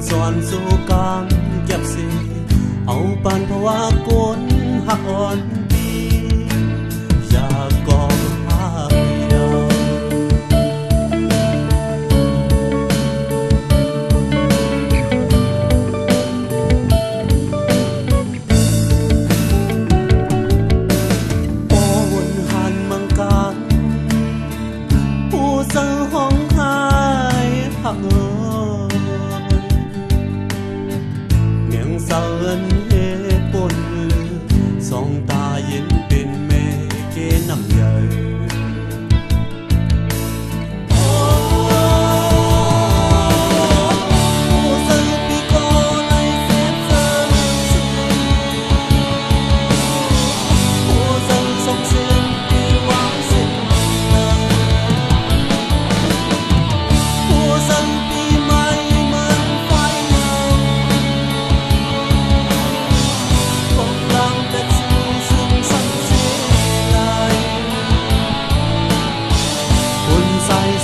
สอนสู่กลางเก็บสิเอาปานเพราะว่าก้นหักอ่อนดีอยากกอดภาพเดียวเศร้าเอินเหตุปนลือสองตาเย็นเป็นแม่เกน้ำใหญ่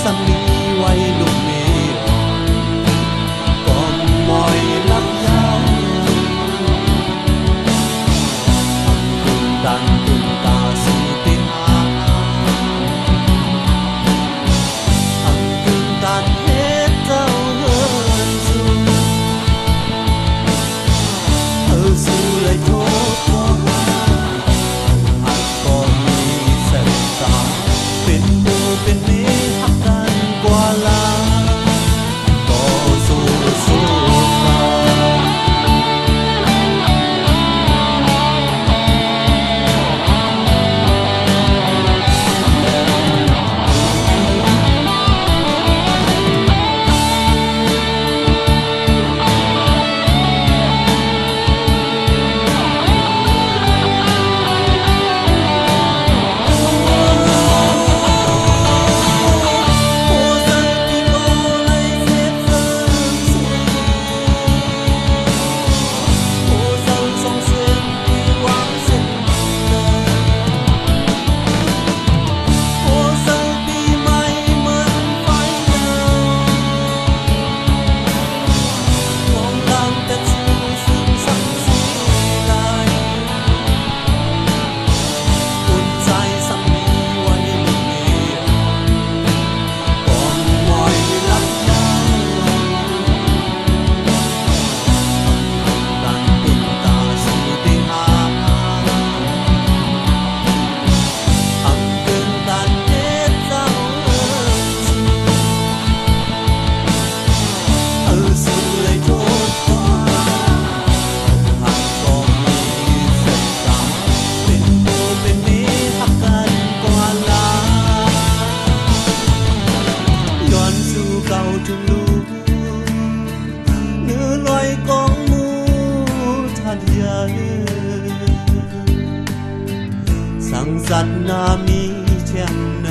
สามีไว้ลูกเมียก่อนมอยลับยาวดันตุนตาสีติหาดันเฮ็ดเจ้าเฮินสู่เลยโทษว่าหักก็มีเส้นตาเป็นผู้เป็นเมียกว่าลาก็สู้มาสังสัตนามีเช่นไหน